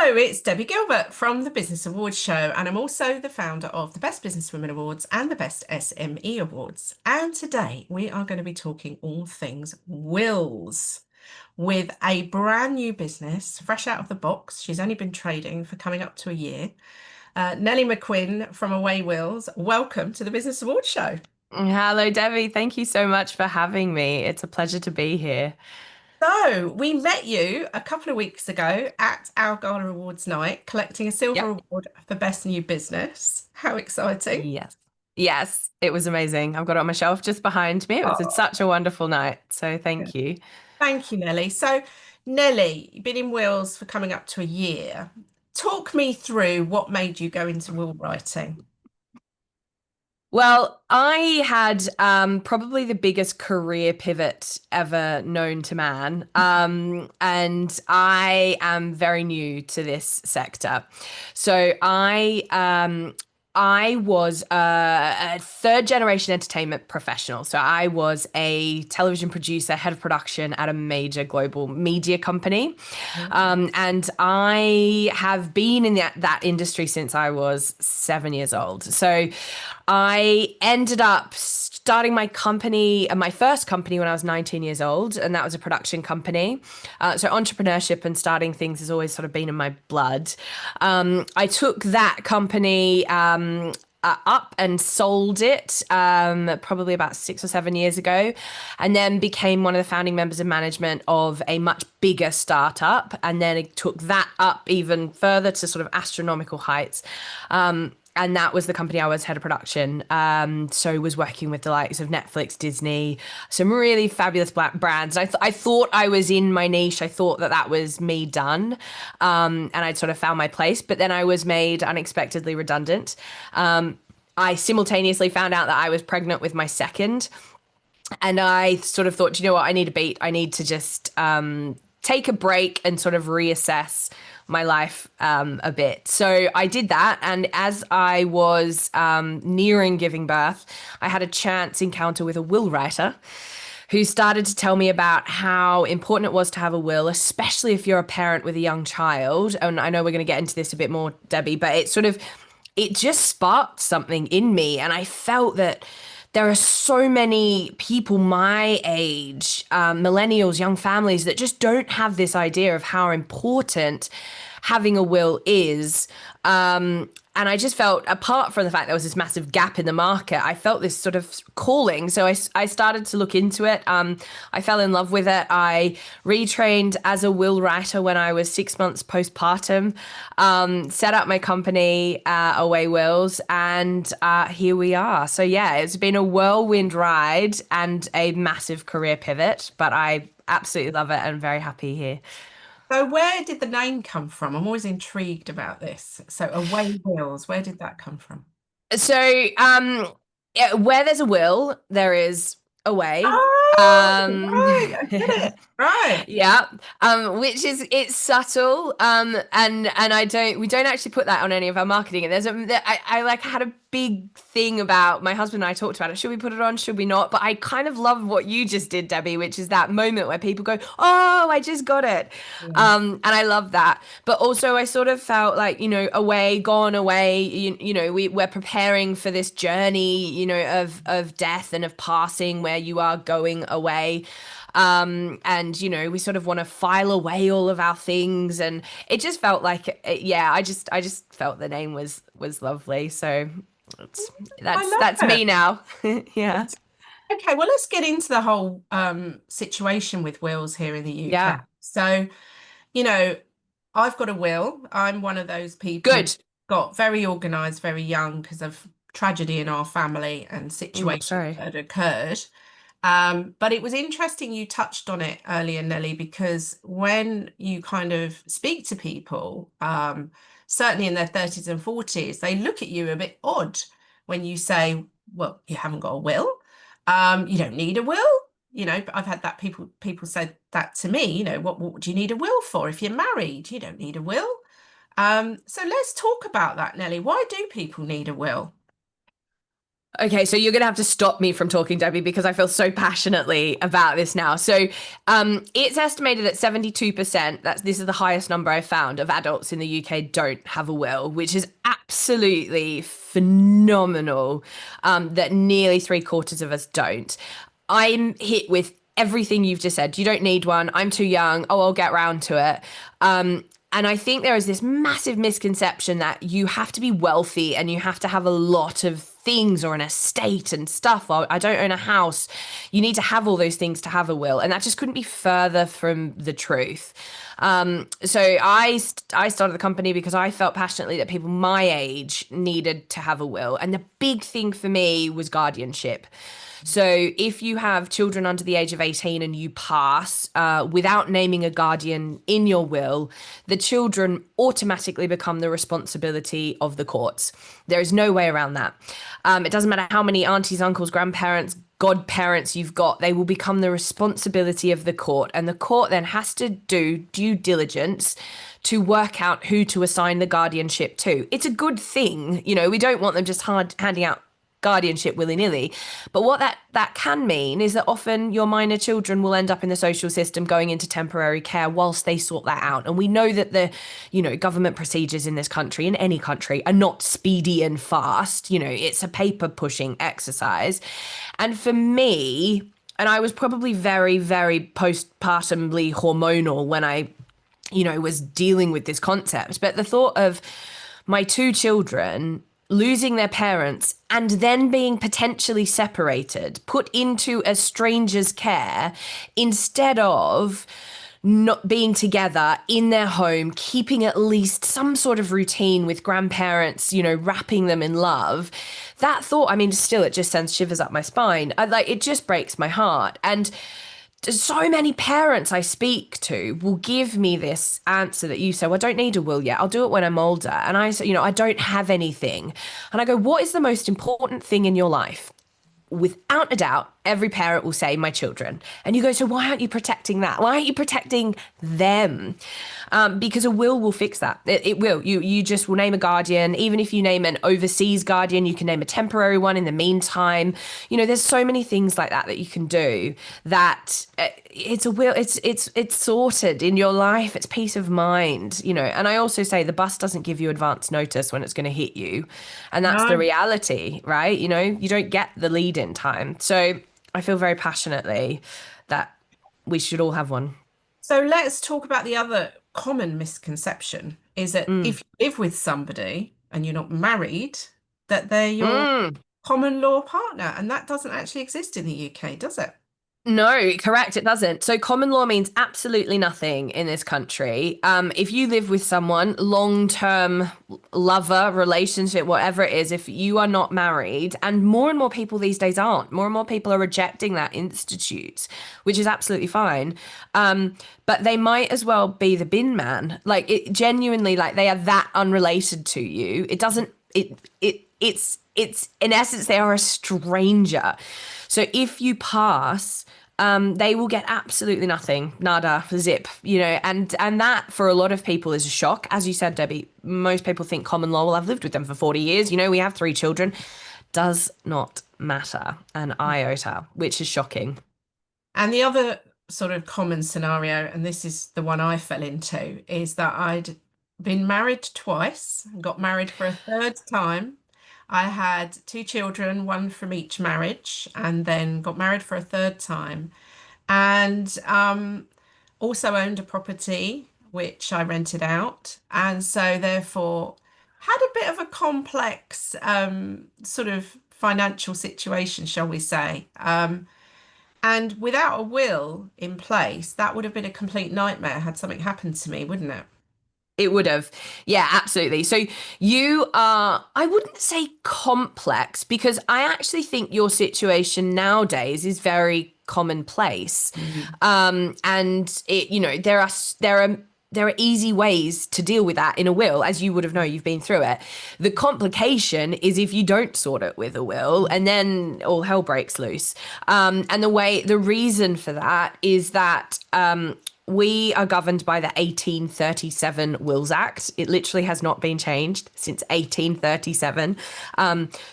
Hello, it's Debbie Gilbert from the Business Awards Show, and I'm also the founder of the Best Business Women Awards and the Best SME Awards. And today we are going to be talking all things wills with a brand new business, fresh out of the box. She's only been trading for coming up to a year. Nellie McQuinn from Away Wills, welcome to the Business Awards Show. Hello, Debbie. Thank you so much for having me. It's a pleasure to be here. So, we met you a couple of weeks ago at our Gala Awards night, collecting a silver Yep. award for Best New Business. How exciting! Yes. Yes, it was amazing. I've got it on my shelf just behind me. It was Oh, such a wonderful night. So yeah. thank you. Thank you, Nellie. So, Nellie, you've been in Wills for coming up to a year. Talk me through what made you go into will writing. Well, I had probably the biggest career pivot ever known to man. And I am very new to this sector. So I was a third generation entertainment professional. So I was a television producer, head of production at a major global media company. And I have been in that industry since I was 7 years old. So I ended up starting my company, my first company when I was 19 years old, and that was a production company. So entrepreneurship and starting things has always sort of been in my blood. I took that company up and sold it probably about 6 or 7 years ago, and then became one of the founding members of management of a much bigger startup. And then it took that up even further to sort of astronomical heights. And that was the company I was head of production. So was working with the likes of Netflix, Disney, some really fabulous black brands. I thought I was in my niche. I thought that was me done. And I'd sort of found my place, but then I was made unexpectedly redundant. I simultaneously found out that I was pregnant with my second. And I sort of thought, you know what, I need a beat. I need to just take a break and sort of reassess my life a bit. So I did that. And as I was nearing giving birth, I had a chance encounter with a will writer who started to tell me about how important it was to have a will, especially if you're a parent with a young child. And I know we're going to get into this a bit more, Debbie, but it just sparked something in me. And I felt that there are so many people my age, millennials, young families, that just don't have this idea of how important having a will is. And I just felt, apart from the fact there was this massive gap in the market, I felt this sort of calling. So I started to look into it. I fell in love with it. I retrained as a will writer when I was 6 months postpartum, set up my company, Away Wills, and here we are. So yeah, it's been a whirlwind ride and a massive career pivot, but I absolutely love it and very happy here. So, where did the name come from? I'm always intrigued about this. So, Away Wills, where did that come from? So, yeah, where there's a will, there is a way. Oh, Um, right, I get it. Right. yeah, which is it's subtle, and we don't actually put that on any of our marketing. And I like had a big thing about my husband and I talked about it. Should we put it on? Should we not? But I kind of love what you just did, Debbie, which is that moment where people go, "Oh, I just got it," Yeah. and I love that. But also, I sort of felt like away, gone away. We're preparing for this journey, of death and of passing, where you are going away. And we sort of want to file away all of our things, and it just felt like yeah, I just felt the name was lovely. So it's, I that's love me now. Yeah. it. Okay, well, let's get into the whole situation with wills here in the UK. Yeah. So, you know, I've got a will. I'm one of those people Good. got very organized, very young because of tragedy in our family and situations Sorry. that had occurred. But it was interesting you touched on it earlier, Nelly, because when you kind of speak to people, certainly in their 30s and 40s, they look at you a bit odd when you say, well, you haven't got a will. You don't need a will. But I've had that people said that to me, what do you need a will for? If you're married, you don't need a will. So let's talk about that, Nelly. Why do people need a will? Okay, so you're going to have to stop me from talking, Debbie, because I feel so passionately about this now. So, it's estimated that 72%, this is the highest number I've found, of adults in the UK don't have a will, which is absolutely phenomenal, that nearly three-quarters of us don't. I'm hit with everything you've just said. You don't need one. I'm too young. Oh, I'll get round to it. And I think there is this massive misconception that you have to be wealthy and you have to have a lot of things or an estate and stuff. Or I don't own a house. You need to have all those things to have a will. And that just couldn't be further from the truth. So I started the company because I felt passionately that people my age needed to have a will. And the big thing for me was guardianship. So if you have children under the age of 18 and you pass without naming a guardian in your will, the children automatically become the responsibility of the courts. There is no way around that. It doesn't matter how many aunties, uncles, grandparents, godparents you've got, they will become the responsibility of the court. And the court then has to do due diligence to work out who to assign the guardianship to. It's a good thing. You know, we don't want them just handing out guardianship willy-nilly. But what that can mean is that often your minor children will end up in the social system going into temporary care whilst they sort that out. And we know that the, government procedures in this country, in any country, are not speedy and fast. It's a paper pushing exercise. And for me, and I was probably very, very postpartumly hormonal when I, was dealing with this concept. But the thought of my two children losing their parents and then being potentially separated, put into a stranger's care instead of not being together in their home, keeping at least some sort of routine with grandparents, wrapping them in love. That thought, still, it just sends shivers up my spine. It just breaks my heart. And so many parents I speak to will give me this answer that you say, well, I don't need a will yet. I'll do it when I'm older. And I say, I don't have anything. And I go, what is the most important thing in your life? Without a doubt, every parent will say, my children. And you go, so why aren't you protecting that? Why aren't you protecting them? Because a will fix that. It will. You just will name a guardian. Even if you name an overseas guardian, you can name a temporary one in the meantime. There's so many things like that you can do that it's a will. It's sorted in your life. It's peace of mind, And I also say the bus doesn't give you advance notice when it's going to hit you. And that's the No. reality, right? You don't get the lead in time. So I feel very passionately that we should all have one. So let's talk about the other common misconception is that Mm. if you live with somebody and you're not married, that they're your Mm. common law partner. And that doesn't actually exist in the UK, does it? No, correct. It doesn't. So common law means absolutely nothing in this country. If you live with someone, long-term lover, relationship, whatever it is, if you are not married, and more people these days aren't, more and more people are rejecting that institute, which is absolutely fine. But they might as well be the bin man. It genuinely, they are that unrelated to you. It doesn't, it's in essence, they are a stranger. So if you pass, they will get absolutely nothing, nada, zip, and that for a lot of people is a shock. As you said, Debbie, most people think common law, well, I've lived with them for 40 years. We have 3 children. Does not matter an iota, which is shocking. And the other sort of common scenario, and this is the one I fell into, is that I'd been married twice, got married for a third time. I had 2 children, one from each marriage, and then got married for a third time. And also owned a property which I rented out. And so therefore had a bit of a complex sort of financial situation, shall we say. And without a will in place, that would have been a complete nightmare had something happened to me, wouldn't it? It would have. Yeah, absolutely. So you are, I wouldn't say complex because I actually think your situation nowadays is very commonplace. And there are easy ways to deal with that in a will, as you would have known, you've been through it. The complication is if you don't sort it with a will and then all hell breaks loose. And the reason for that is that we are governed by the 1837 Wills Act. It literally has not been changed since 1837.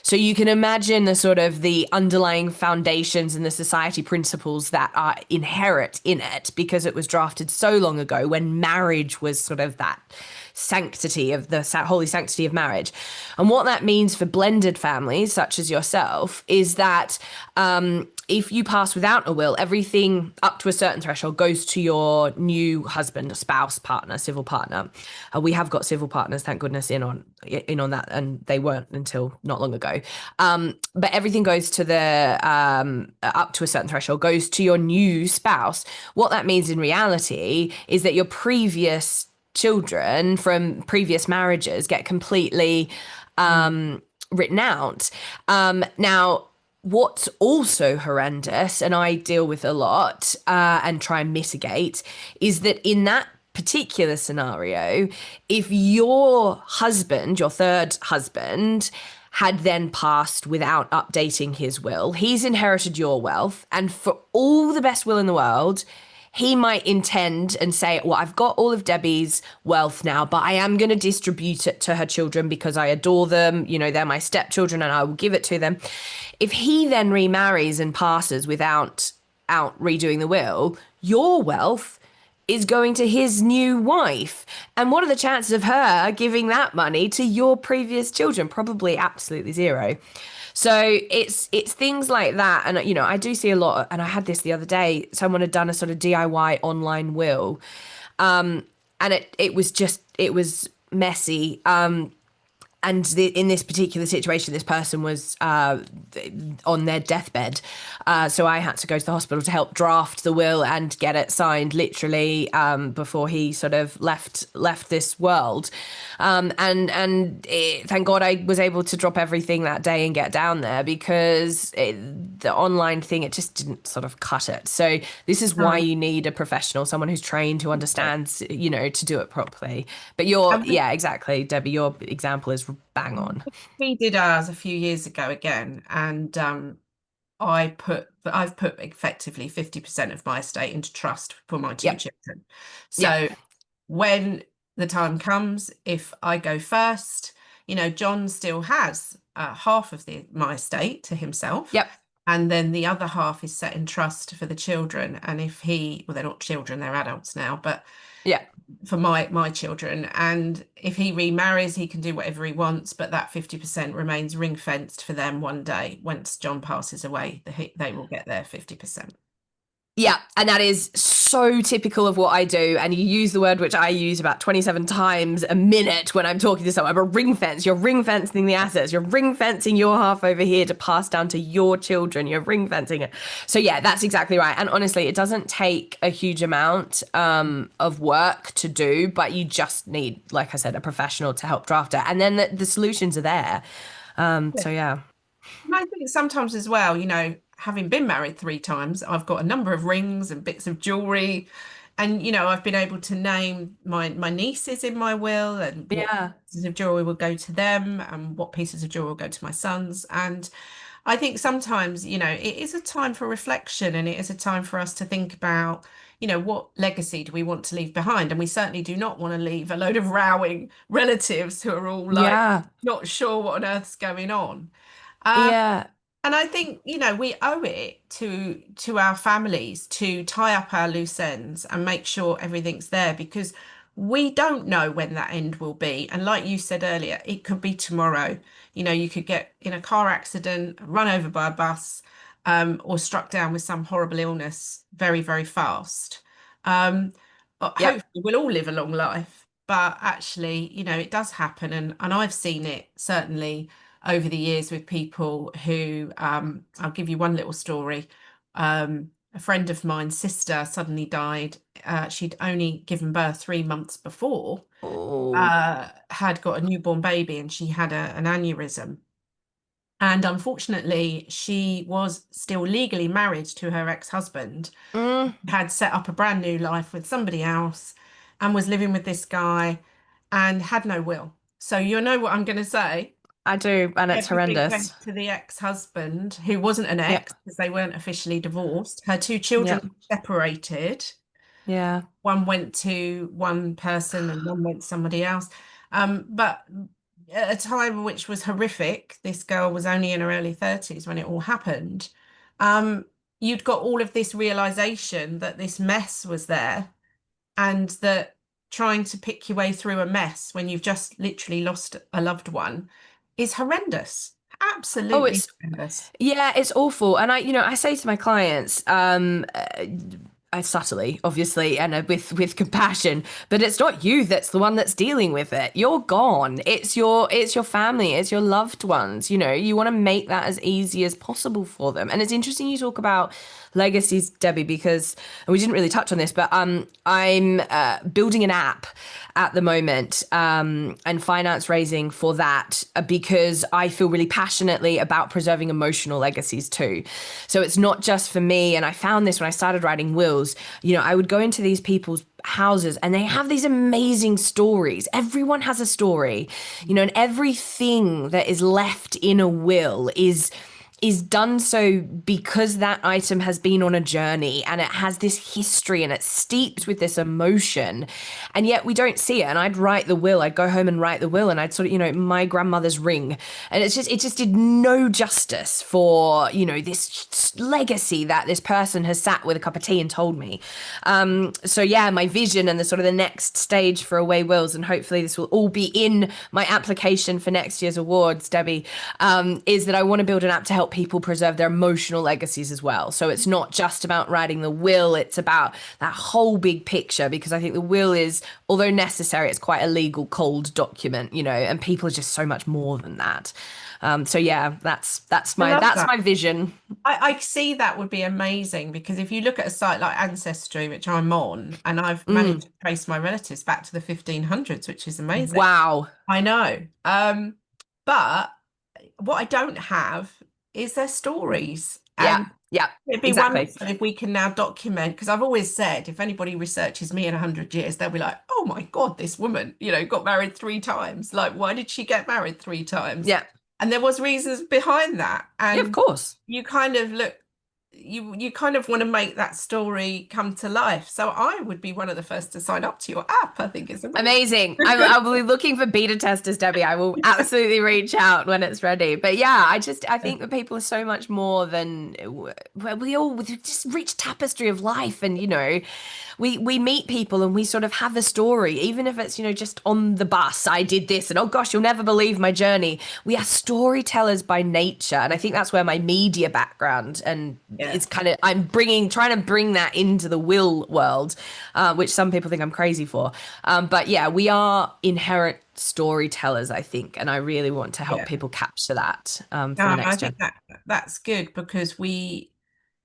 So you can imagine the sort of the underlying foundations and the society principles that are inherent in it, because it was drafted so long ago when marriage was sort of that sanctity of the holy sanctity of marriage. And what that means for blended families such as yourself is that if you pass without a will, everything up to a certain threshold goes to your new husband, spouse, partner, civil partner. We have got civil partners, thank goodness, in on that, and they weren't until not long ago. But everything goes to the up to a certain threshold goes to your new spouse. What that means in reality is that your previous children from previous marriages get completely written out. Now, what's also horrendous, and I deal with a lot and try and mitigate, is that in that particular scenario, if your husband, your third husband, had then passed without updating his will, he's inherited your wealth, and for all the best will in the world, he might intend and say, well, I've got all of Debbie's wealth now, but I am going to distribute it to her children because I adore them. You know, they're my stepchildren and I will give it to them. If he then remarries and passes without out redoing the will, your wealth is going to his new wife. And what are the chances of her giving that money to your previous children? Probably absolutely zero. So it's things like that. And, you know, I do see a lot, and I had this the other day, someone had done a sort of DIY online will. And it was messy. And in this particular situation, this person was on their deathbed. So I had to go to the hospital to help draft the will and get it signed literally before he sort of left this world. Thank God I was able to drop everything that day and get down there, because the online thing, it just didn't sort of cut it. So this is why you need a professional, someone who's trained, who understands, you know, to do it properly. But yeah, exactly, Debbie, your example is bang on. We did ours a few years ago again, and I've put effectively 50% of my estate into trust for my two children. So when the time comes, if I go first, you know, John still has half of my estate to himself. And then the other half is set in trust for the children. And if well, they're not children, they're adults now, but for my children. And if he remarries, he can do whatever he wants, but that 50% remains ring fenced for them. One day, once John passes away, they will get their 50%. Yeah, and that is so typical of what I do. And you use the word which I use about 27 times a minute when I'm talking to someone. But ring fence, you're ring fencing the assets. You're ring fencing your half over here to pass down to your children. You're ring fencing it. So yeah, that's exactly right. And honestly, it doesn't take a huge amount of work to do, but you just need, like I said, a professional to help draft it. And then the solutions are there. So yeah. And I think sometimes as well, you know, having been married 3 times, I've got a number of rings and bits of jewelry. And, you know, I've been able to name my nieces in my will, and what pieces of jewelry will go to them and what pieces of jewelry will go to my sons. And I think sometimes, you know, it is a time for reflection, and it is a time for us to think about, you know, what legacy do we want to leave behind? And we certainly do not want to leave a load of rowing relatives who are all like not sure what on earth's going on. And I think, you know, we owe it to our families to tie up our loose ends and make sure everything's there, because we don't know when that end will be. And like you said earlier, it could be tomorrow. You know, you could get in a car accident, run over by a bus, or struck down with some horrible illness very, very fast. Hopefully we'll all live a long life, but actually, you know, it does happen. And I've seen it certainly over the years with people who, I'll give you one little story. A friend of mine's sister suddenly died. She'd only given birth 3 months before, had got a newborn baby, and she had an aneurysm. And unfortunately, she was still legally married to her ex-husband, had set up a brand new life with somebody else, and was living with this guy and had no will. So you know what I'm going to say? I do, and it's horrendous. Went to the ex-husband, who wasn't an ex because they weren't officially divorced. Her 2 children separated, Yeah. One went to one person and one went to somebody else. But at a time which was horrific, this girl was only in her early 30s when it all happened. Um, you'd got all of this realization that this mess was there, and that trying to pick your way through a mess when you've just literally lost a loved one is horrendous. Oh, Absolutely it's horrendous. yeah, it's awful. And I say to my clients, I subtly, obviously, and with compassion, but it's not you that's the one that's dealing with it. You're gone. It's your family, it's your loved ones. You want to make that as easy as possible for them. And it's interesting you talk about legacies, Debbie, because and we didn't really touch on this, but I'm building an app at the moment and finance raising for that because I feel really passionately about preserving emotional legacies too. So it's not just for me. And I found this when I started writing wills. I would go into these people's houses and they have these amazing stories. Everyone has a story, and everything that is left in a will is done so because that item has been on a journey and it has this history and it's steeped with this emotion, and yet we don't see it. And I'd go home and write the will, and I'd sort of, my grandmother's ring, and it just did no justice for this legacy that this person has sat with a cup of tea and told me. So yeah, my vision and the sort of the next stage for Away Wills, and hopefully this will all be in my application for next year's awards, Debbie, is that I want to build an app to help people preserve their emotional legacies as well. So it's not just about writing the will, it's about that whole big picture, because I think the will is, although necessary, it's quite a legal cold document, and people are just so much more than that. So yeah, that's I love that. my vision. I see that would be amazing, because if you look at a site like Ancestry, which I'm on, and I've managed to trace my relatives back to the 1500s, which is amazing. Wow. I know. But what I don't have is their stories. Yeah. And Yeah. it'd be Exactly. wonderful if we can now document, because I've always said if anybody researches me in 100 years, they'll be like, oh my God, this woman, got married 3 times. Like, why did she get married 3 times? Yeah. And there was reasons behind that. And yeah, of course. you kind of you kind of want to make that story come to life. So I would be one of the first to sign up to your app. I think it's amazing. I will be looking for beta testers, Debbie. I will absolutely reach out when it's ready. But yeah, I think that people are so much more than we all with just rich tapestry of life, and we meet people and we sort of have a story, even if it's just on the bus. I did this, and oh gosh, you'll never believe my journey. We are storytellers by nature, and I think that's where my media background and it's kind of trying to bring that into the will world, which some people think I'm crazy for. But yeah, we are inherent storytellers, I think, and I really want to help people capture that for the next gen. I think that's good, because we,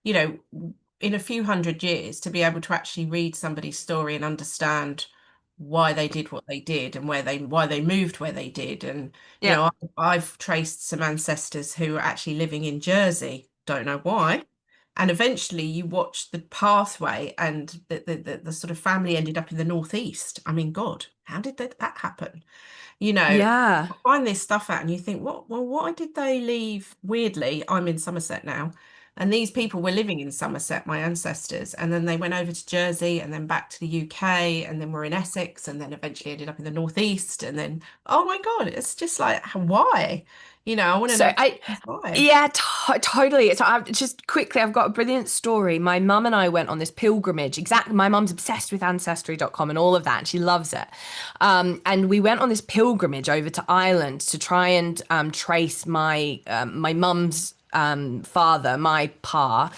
in a few hundred years, to be able to actually read somebody's story and understand why they did what they did and why they moved where they did. And I've traced some ancestors who are actually living in Jersey, don't know why. And eventually you watch the pathway, and the sort of family ended up in the northeast. I mean, God, how did that happen? Yeah. Find this stuff out and you think, why did they leave? Weirdly, I'm in Somerset now, and these people were living in Somerset, my ancestors, and then they went over to Jersey and then back to the UK, and then were in Essex, and then eventually ended up in the northeast. And then, oh my God, it's just like, why? I want to know why. Yeah, totally. So just quickly, I've got a brilliant story. My mum and I went on this pilgrimage. Exactly. My mum's obsessed with ancestry.com and all of that, and she loves it. And we went on this pilgrimage over to Ireland to try and trace my mum's father, my pa,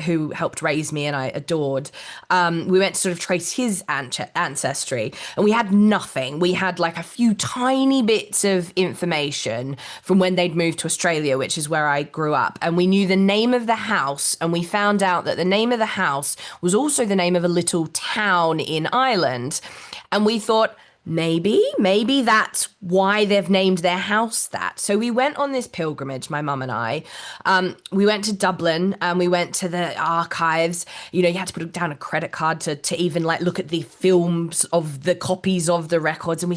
who helped raise me and I adored. We went to sort of trace his ancestry, and we had nothing. We had like a few tiny bits of information from when they'd moved to Australia, which is where I grew up. And we knew the name of the house, and we found out that the name of the house was also the name of a little town in Ireland. And we thought, maybe that's why they've named their house that. So we went on this pilgrimage, my mum and I. We went to Dublin, and we went to the archives. You had to put down a credit card to even like look at the films of the copies of the records. And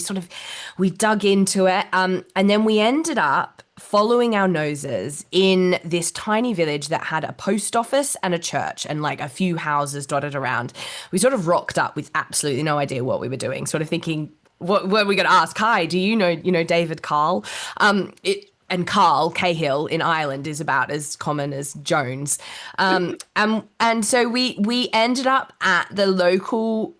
we dug into it. And then we ended up following our noses in this tiny village that had a post office and a church and like a few houses dotted around. We sort of rocked up with absolutely no idea what we were doing, sort of thinking, what were we going to ask? Hi, do you know David Carl? And Carl Cahill in Ireland is about as common as Jones. And so we ended up at the local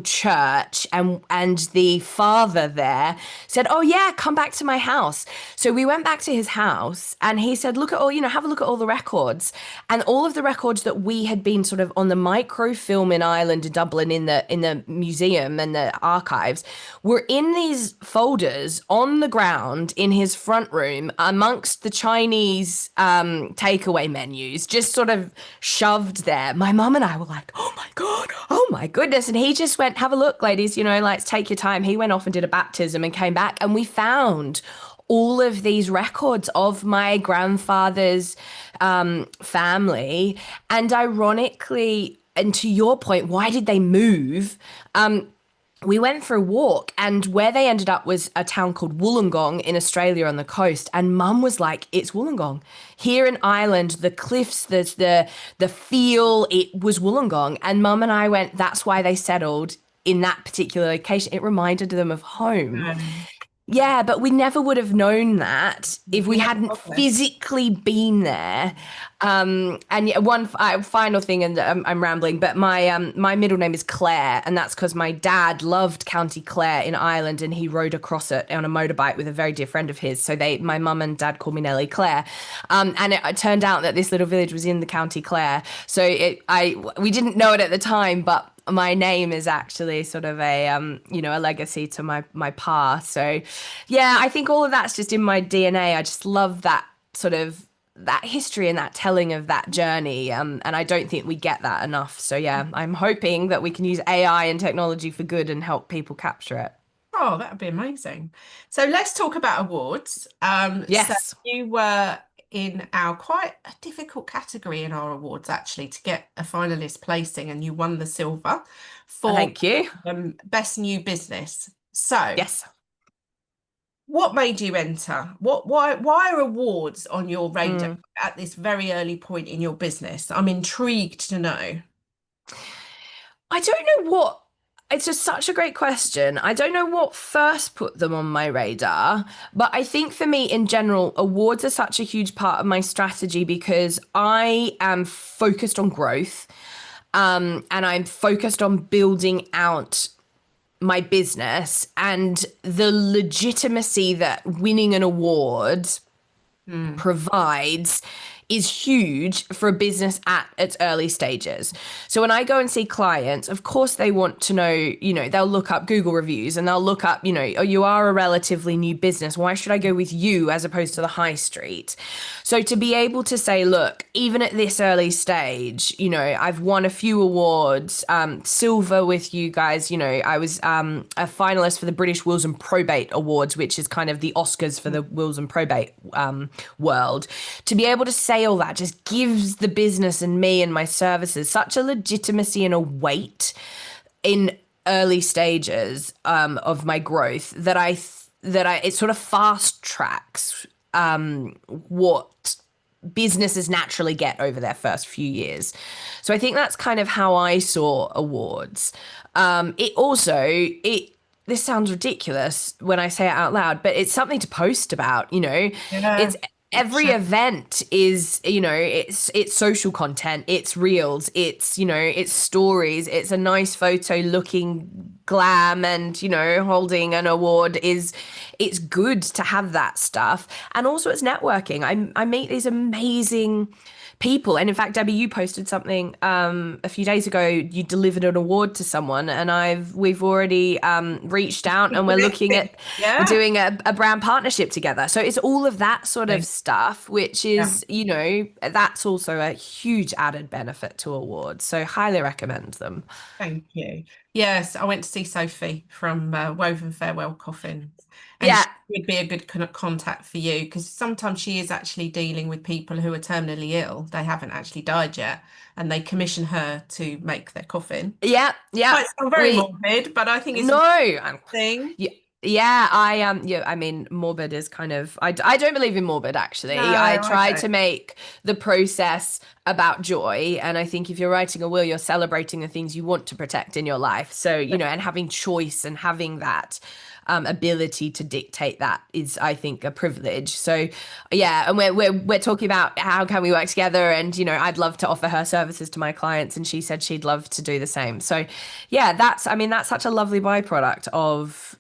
church, and the father there said, "Oh yeah, come back to my house." So we went back to his house, and he said, "Look at all, have a look at all the records." And all of the records that we had been sort of on the microfilm in Ireland, in Dublin, in the museum and the archives, were in these folders on the ground in his front room amongst the Chinese takeaway menus, just sort of shoved there. My mum and I were like, "Oh my God, oh my goodness." And he just went, "Have a look, ladies, like, take your time." He went off and did a baptism and came back, and we found all of these records of my grandfather's family. And ironically, and to your point, why did they move? We went for a walk, and where they ended up was a town called Wollongong in Australia on the coast. And Mum was like, "It's Wollongong. Here in Ireland, the cliffs, the feel, it was Wollongong." And Mum and I went, "That's why they settled in that particular location. It reminded them of home." Um, Yeah, but we never would have known that if we we never hadn't got there. physically been there. And yeah, one final thing, and I'm rambling, but my middle name is Claire, and that's because my dad loved County Clare in Ireland, and he rode across it on a motorbike with a very dear friend of his. So my mum and dad called me Nellie Claire, and it turned out that this little village was in the County Clare. So we didn't know it at the time, but my name is actually sort of a legacy to my past. So yeah, I think all of that's just in my DNA. I just love that sort of that history and that telling of that journey, and I don't think we get that enough. So yeah, I'm hoping that we can use AI and technology for good and help people capture it. Oh, that would be amazing. So let's talk about awards. So Yes. you were in our quite a difficult category in our awards, actually, to get a finalist placing, and you won the silver for Thank you. best new business. So Yes. what made you enter? Why are awards on your radar Mm. at this very early point in your business? I'm intrigued to know. I don't know what. It's just such a great question. I don't know what first put them on my radar, but I think for me in general, awards are such a huge part of my strategy because I am focused on growth, and I'm focused on building out my business, and the legitimacy that winning an award Hmm. provides is huge for a business at its early stages. So when I go and see clients, of course they want to know, they'll look up Google reviews, and they'll look up, oh, you are a relatively new business. Why should I go with you as opposed to the high street? So to be able to say, look, even at this early stage, I've won a few awards, silver with you guys. I was a finalist for the British Wills and Probate Awards, which is kind of the Oscars for the wills and probate world. To be able to say all that just gives the business and me and my services such a legitimacy and a weight in early stages of my growth that it sort of fast tracks what businesses naturally get over their first few years. So I think that's kind of how I saw awards. This sounds ridiculous when I say it out loud, but it's something to post about, Yeah. It's every event is, it's social content, it's reels, it's stories, it's a nice photo looking glam, and, holding an award it's good to have that stuff. And also it's networking. I meet these amazing people. And in fact, Debbie, you posted something a few days ago. You delivered an award to someone, and we've already reached out, and Connecting. we're Yeah. doing a brand partnership together. So it's all of that sort of Okay. stuff, which Yeah. is, that's also a huge added benefit to awards. So highly recommend them. Thank you. Yes, I went to see Sophie from Woven Farewell Coffins, and Yeah. she would be a good contact for you, because sometimes she is actually dealing with people who are terminally ill. They haven't actually died yet, and they commission her to make their coffin. Yeah. Yeah. Might sound very We morbid, but I think it's no. a thing. Yeah. Yeah, yeah, I mean, morbid is kind of I don't believe in morbid No, actually. I I try to don't. make the process about joy, and I think if you're writing a will, you're celebrating the things you want to protect in your life. So, and having choice and having that ability to dictate that is, I think, a privilege. So, yeah, and we're talking about how can we work together, and I'd love to offer her services to my clients, and she said she'd love to do the same. So, yeah, I mean, that's such a lovely byproduct of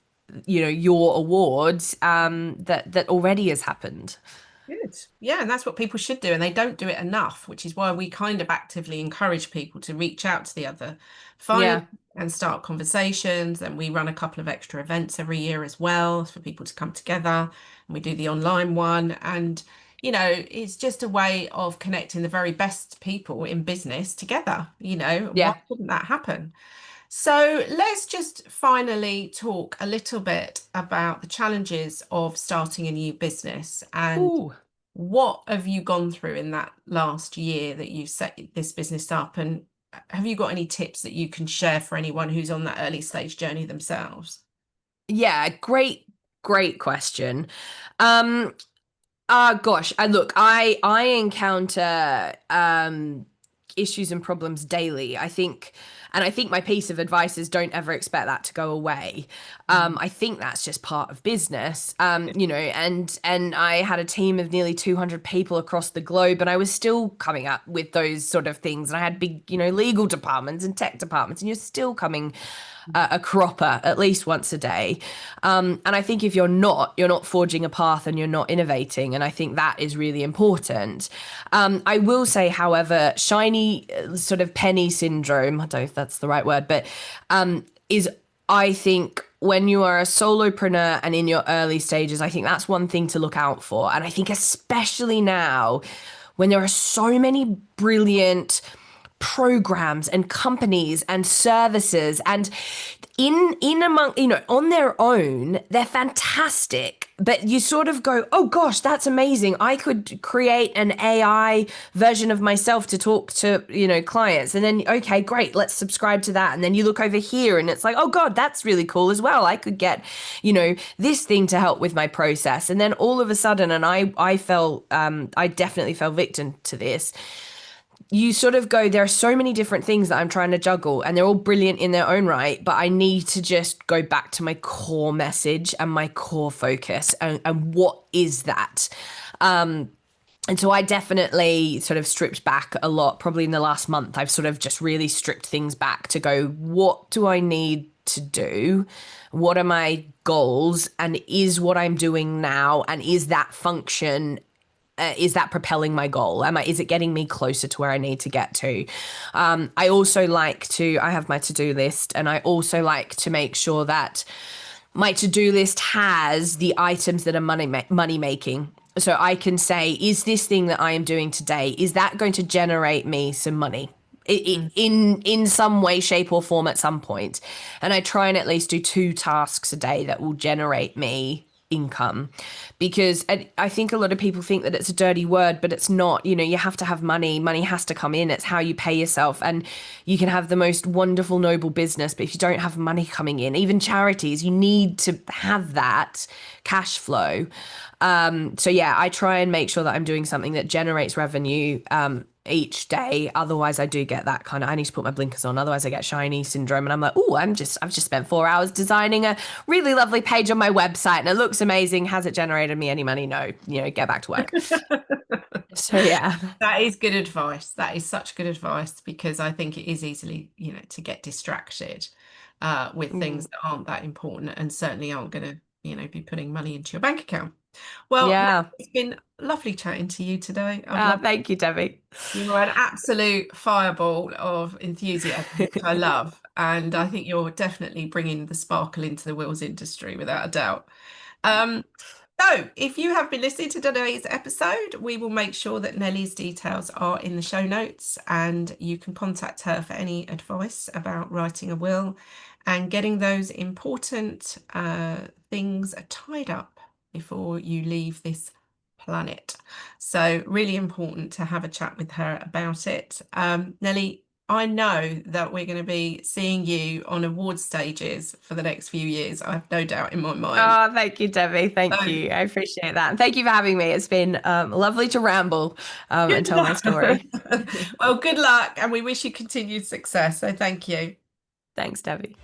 your awards that already has happened. Good. Yeah, and that's what people should do, and they don't do it enough, which is why we kind of actively encourage people to reach out to the other, find Yeah. and start conversations. And we run a couple of extra events every year as well for people to come together. And we do the online one. And, it's just a way of connecting the very best people in business together. Why Yeah. couldn't that happen? So let's just finally talk a little bit about the challenges of starting a new business and Ooh. what have you gone through in that last year that you set this business up? And have you got any tips that you can share for anyone who's on that early stage journey themselves? Yeah, great question. Um gosh, I encounter issues and problems daily. I think my piece of advice is don't ever expect that to go away. Mm. I think that's just part of business. And I had a team of nearly 200 people across the globe, and I was still coming up with those sort of things. And I had big, legal departments and tech departments, and you're still coming a cropper at least once a day. And I think if you're not forging a path and you're not innovating. And I think that is really important. I will say, however, shiny sort of penny syndrome, I don't know if that's the right word, but is, I think, when you are a solopreneur and in your early stages, I think that's one thing to look out for. And I think especially now when there are so many brilliant programs and companies and services, and in among on their own they're fantastic, but you sort of go, oh gosh, that's amazing, I could create an AI version of myself to talk to clients, and then okay, great, let's subscribe to that, and then you look over here and it's like, oh god, that's really cool as well, I could get this thing to help with my process. And then all of a sudden, and I definitely fell victim to this, you sort of go, there are so many different things that I'm trying to juggle, and they're all brilliant in their own right, but I need to just go back to my core message and my core focus, and what is that? And so I definitely sort of stripped back a lot. Probably in the last month, I've sort of just really stripped things back to go, what do I need to do? What are my goals? And is what I'm doing now, and is that function, is that propelling my goal? Is it getting me closer to where I need to get to? I have my to-do list, and I also like to make sure that my to-do list has the items that are money making. So I can say, is this thing that I am doing today, is that going to generate me some money? Mm. In some way, shape, or form at some point. And I try and at least do 2 tasks a day that will generate me income, because I think a lot of people think that it's a dirty word, but it's not. You have to have money has to come in, it's how you pay yourself. And you can have the most wonderful, noble business, but if you don't have money coming in, even charities, you need to have that cash flow. So yeah, I try and make sure that I'm doing something that generates revenue each day. Otherwise I do get that kind of, I need to put my blinkers on, otherwise I get shiny syndrome, and I'm like, oh, I've just spent 4 hours designing a really lovely page on my website and it looks amazing, has it generated me any money? No, get back to work. So yeah. That is good advice. That is such good advice, because I think it is easily, to get distracted with things Mm. that aren't that important and certainly aren't going to, be putting money into your bank account. Well, Yeah. it's been lovely chatting to you today. I've loved Thank you, Debbie. You're an absolute fireball of enthusiasm, which I love. And I think you're definitely bringing the sparkle into the wills industry without a doubt. Um, so, if you have been listening to today's episode, we will make sure that Nellie's details are in the show notes, and you can contact her for any advice about writing a will and getting those important things tied up before you leave this planet. So really important to have a chat with her about it. Nellie, I know that we're going to be seeing you on award stages for the next few years. I have no doubt in my mind. Oh, thank you, Debbie. Thank So you. I appreciate that. And thank you for having me. It's been lovely to ramble and good tell my luck. story. Well, good luck, and we wish you continued success. So thank you. Thanks, Debbie.